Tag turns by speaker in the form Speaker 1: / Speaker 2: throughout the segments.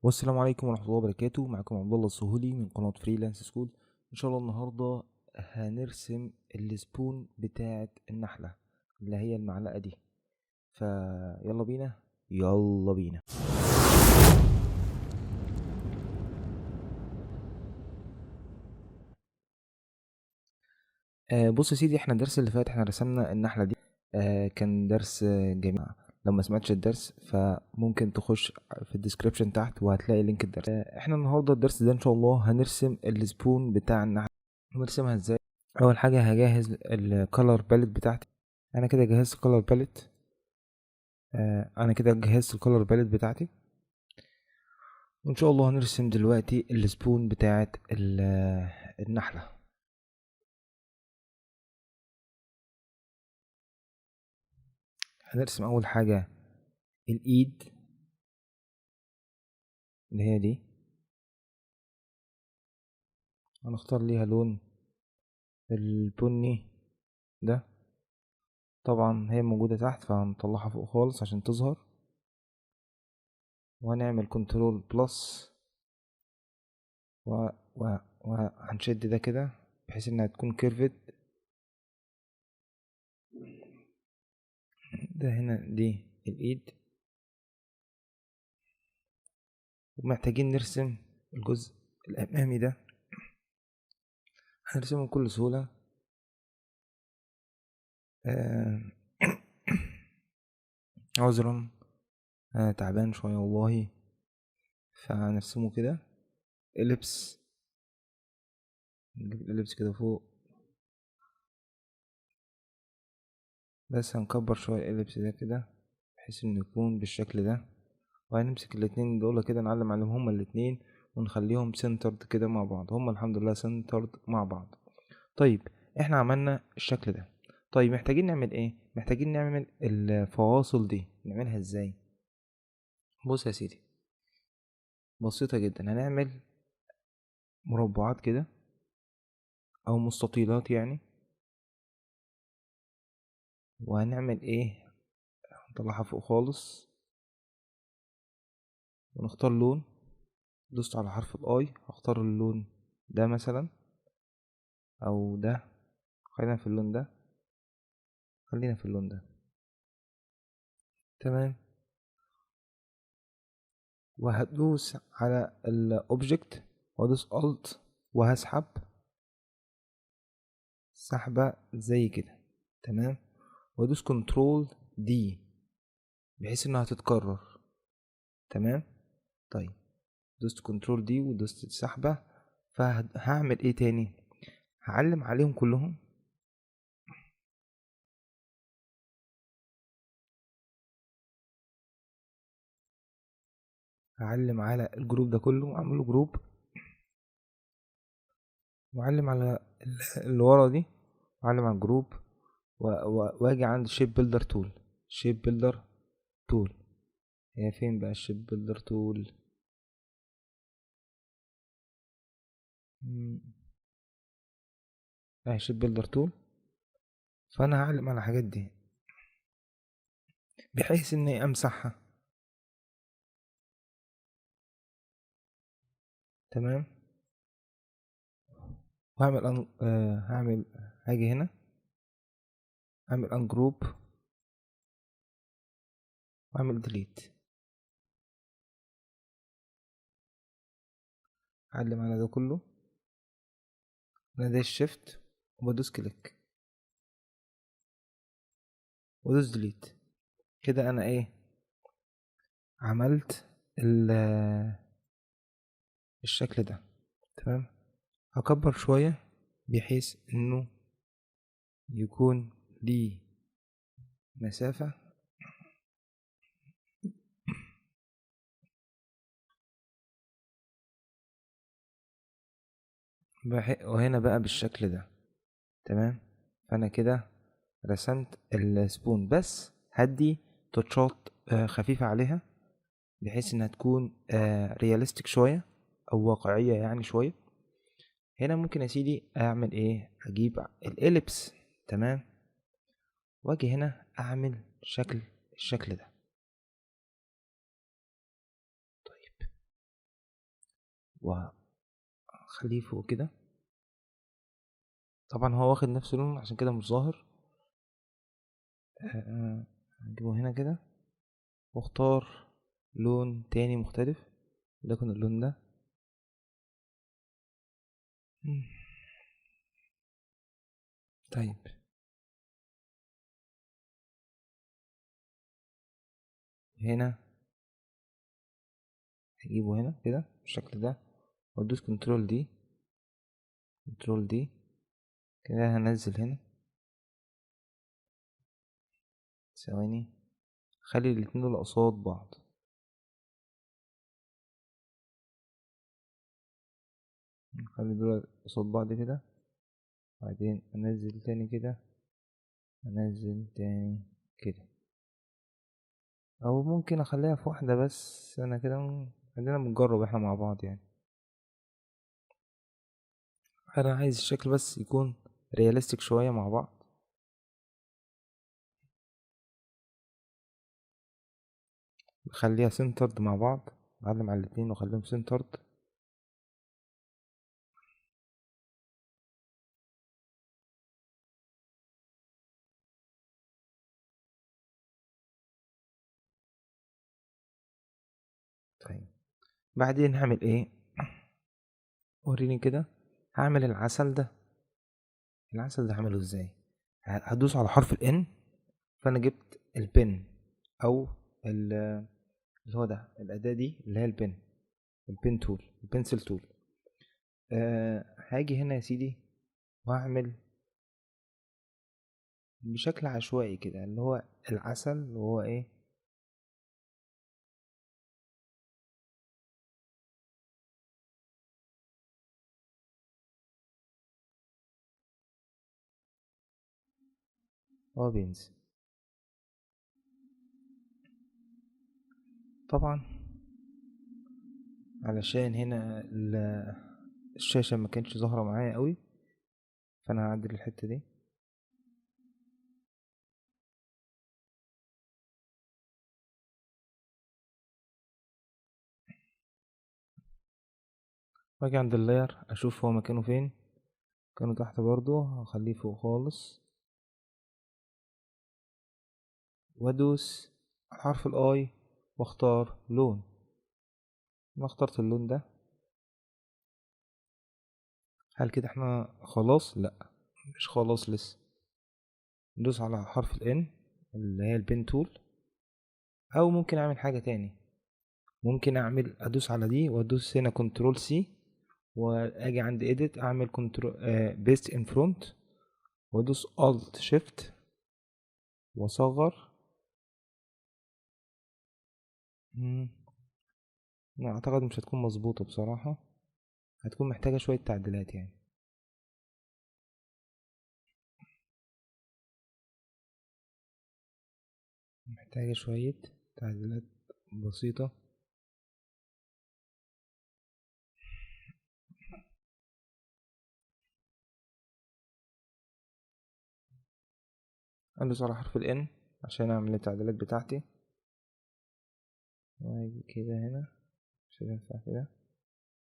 Speaker 1: والسلام عليكم ورحمة الله وبركاته. معكم عبد الله السهولي من قناة فريلانس سكول. ان شاء الله النهاردة هنرسم السبون بتاعة النحلة اللي هي المعلقة دي. فيلا بينا يلا بينا. بص يا سيدي، احنا الدرس اللي فات احنا رسمنا النحلة دي. كان درس جميل. لو ما سمعتش الدرس فممكن تخش في الديسكريبشن تحت وهتلاقي لينك الدرس. احنا النهارده الدرس ده ان شاء الله هنرسم السبون بتاع النحلة. هنرسمها ازاي؟ اول حاجه هجهز الكالر باليت بتاعتي. انا كده جهزت الكالر باليت. بتاعتي، وان شاء الله هنرسم دلوقتي السبون بتاعت النحله. هنرسم اول حاجه الايد اللي هي دي. هنختار ليها لون البني ده. طبعا هي موجوده تحت فهنطلعها فوق خالص عشان تظهر، وهنعمل كنترول بلس وهنشد ده كده بحيث انها تكون كيرفد. ده هنا دي الايد، ومحتاجين نرسم الجزء الامامي ده. هنرسمه بكل سهولة. آه، عذرا، تعبان شوية والله. فهنرسمه كده إليبس. نجيب الإليبس كده فوق، بس هنكبر شوية الإليبس ده كده بحيث انه يكون بالشكل ده. وهنمسك الاتنين دول كده نعلم عليهم هما الاتنين ونخليهم سنترد كده مع بعض. هما الحمد لله سنترد مع بعض. طيب احنا عملنا الشكل ده. طيب محتاجين نعمل ايه؟ محتاجين نعمل الفواصل دي. نعملها ازاي؟ بص يا سيدي، بسيطة جدا. هنعمل مربعات كده او مستطيلات يعني. وهنعمل ايه؟ نطلعها فوق خالص ونختار لون. دوست على حرف الاي، هختار اللون ده مثلا او ده. خلينا في اللون ده، خلينا في اللون ده. تمام. وهدوس على الاوبجكت وادوس الت وهسحب سحبة زي كده. تمام. وادوس كنترول دي بحيث انها تتكرر. تمام. طيب دوست كنترول دي ودوست السحبة. فهعمل ايه تاني؟ هعلم عليهم كلهم. هعلم على الجروب ده كله واعمله جروب، واعلم على اللي ورا دي، واعلم على الجروب واجي عند شيب بيلدر تول. شيب بيلدر تول هي فين بقى الشيب بيلدر تول؟ اهي شيب بيلدر تول. فانا هعلم على الحاجات دي بحيث اني امسحها. تمام. وهعمل هعمل، هاجي هنا اعمل ان جروب واعمل ديليت. اعلم على ده كله، انا ده الشيفت وبدوس كليك وادوس ديليت. كده انا ايه؟ عملت الشكل ده. تمام. هكبر شوية بحيث انه يكون ليه مسافة. وهنا بقى بالشكل ده. تمام. فانا كده رسمت السبون، بس هدي تاتشات خفيفة عليها بحيث انها تكون رياليستيك شوية او واقعية يعني شوية. هنا ممكن يا سيدي اعمل ايه؟ اجيب الاليبس. تمام. واجي هنا اعمل الشكل ده. طيب واخليه فوق كده. طبعا هو واخد نفس اللون عشان كده مش ظاهر. هجيبه هنا كده واختار لون تاني مختلف، لكن اللون ده. طيب هنا هجيبه هنا كده بالشكل ده، وادوس كنترول دي كده. هنزل هنا ثواني، خلي الاتنين دول قصاد بعض. خلي دول قصاد بعض كده، بعدين انزل تاني كده، انزل تاني كده. او ممكن اخليها في واحدة بس. انا كده خلينا بنجرب احنا مع بعض يعني. انا عايز الشكل بس يكون رياليستيك شوية مع بعض. خليها سنترد مع بعض، بعلم على الاتنين واخليهم سنترد. طيب بعدين هعمل ايه؟ وريني كده. هعمل العسل ده هعمله ازاي؟ هدوس على حرف الN. فانا جبت البن، او اللي هو ده الاداة دي اللي هي البن تول، البنسل تول. هاجي هنا يا سيدي وهعمل بشكل عشوائي كده اللي هو العسل، اللي هو ايه، هو بينزل. طبعا علشان هنا الشاشة ما كانتش ظاهرة معايا قوي، فانا هعدل الحتة دي. واجي عند اللاير اشوف هو مكانه فين. كانوا تحت برضو، هخليه فوق خالص، وادوس على حرف الاي واختار لون. انا اخترت اللون ده. هل كده احنا خلاص؟ لا، مش خلاص لسه. ندوس على حرف الN اللي هي البين تول. او ممكن اعمل حاجة تاني، ممكن ادوس على دي وادوس هنا كنترول C، واجي عند edit اعمل كنترول بيست ان فرونت، وادوس الت شيفت واصغر. لا اعتقد مش هتكون مظبوطة بصراحة، هتكون محتاجة شوية تعديلات يعني. محتاجة شوية تعديلات بسيطة. ادوس على حرف الN عشان اعمل التعديلات بتاعتي، واجي كده هنا. مش هينفع كده.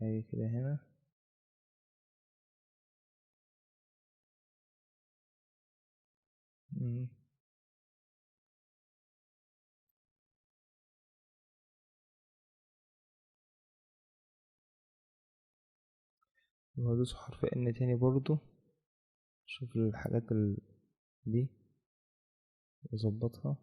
Speaker 1: اجي كده هنا. مم. وهدوس حرف N تاني برضو، شوف الحاجات دي واظبطها.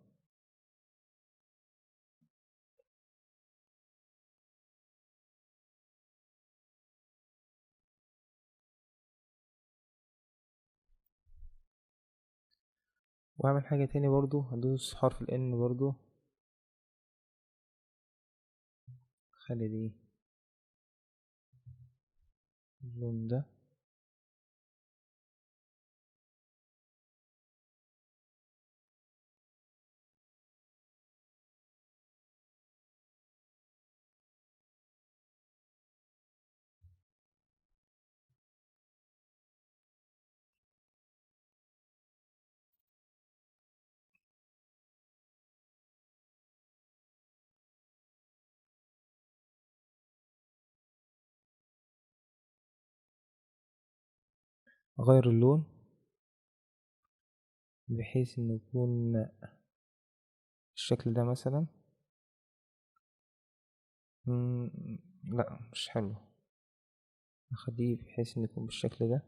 Speaker 1: واعمل حاجة تاني برضو، هدوس حرف N برضو، خلي دي اللون ده. اغير اللون بحيث انه يكون الشكل ده مثلا. لا مش حلو، اخليه بحيث انه يكون بالشكل ده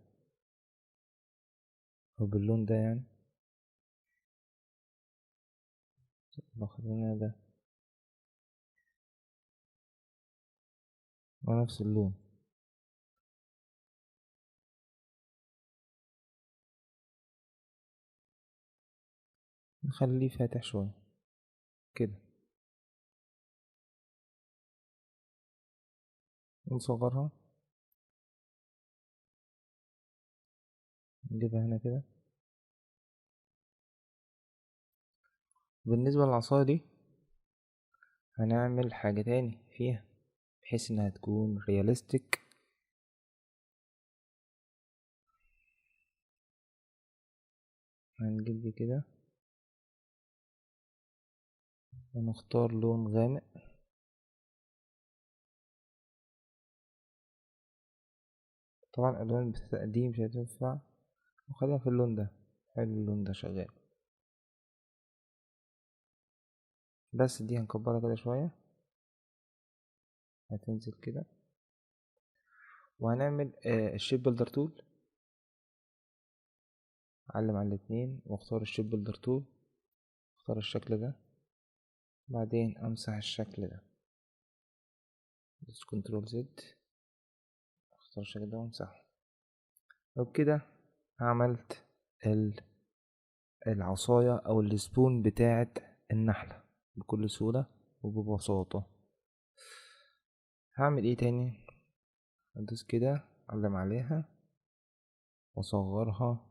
Speaker 1: او باللون ده يعني. لو خلينا ده ونفس اللون، نخليه فاتح شوية كده ونصغرها، نجيبها هنا كده. بالنسبة للعصاية دي هنعمل حاجة تاني فيها بحيث انها تكون رياليستيك. هنجيب دي كده ونختار لون غامق. طبعا الالوان دي مش هتنفع، وخليها في اللون ده. حلو اللون ده شغال. بس دي هنكبرها كده شوية، هتنزل كده. وهنعمل الشيب بيلدر تول. اعلم على الاتنين واختار الشيب بيلدر تول، اختار الشكل ده، بعدين امسح الشكل ده، بس كنترول زد، اختار الشكل ده وامسحه. وبكده عملت العصاية او السبون بتاعة النحلة بكل سهولة وببساطة. هعمل ايه تاني؟ ادوس كده، اعلم عليها واصغرها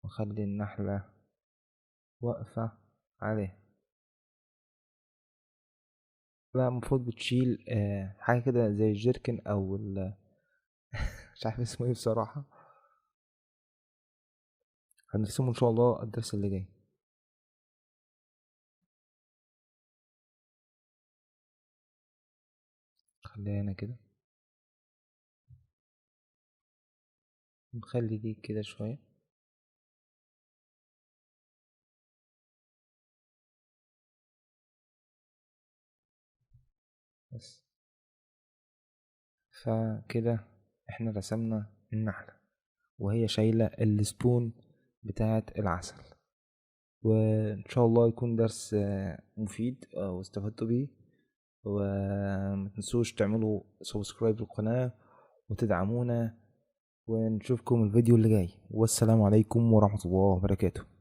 Speaker 1: واخلي النحلة واقفة عليها. لا المفروض بتشيل حاجة كده زي الجيركن او مش عارف اسمه ايه بصراحة. هنرسمه ان شاء الله الدرس اللي جاي. خليها هنا كده، نخلي دي كده شوية بس. فكده احنا رسمنا النحلة وهي شايلة السبون بتاعة العسل. وان شاء الله يكون درس مفيد واستفدتوا بيه. وما تنسوش تعملوا سبسكرايب للقناة وتدعمونا، ونشوفكم الفيديو اللي جاي. والسلام عليكم ورحمة الله وبركاته.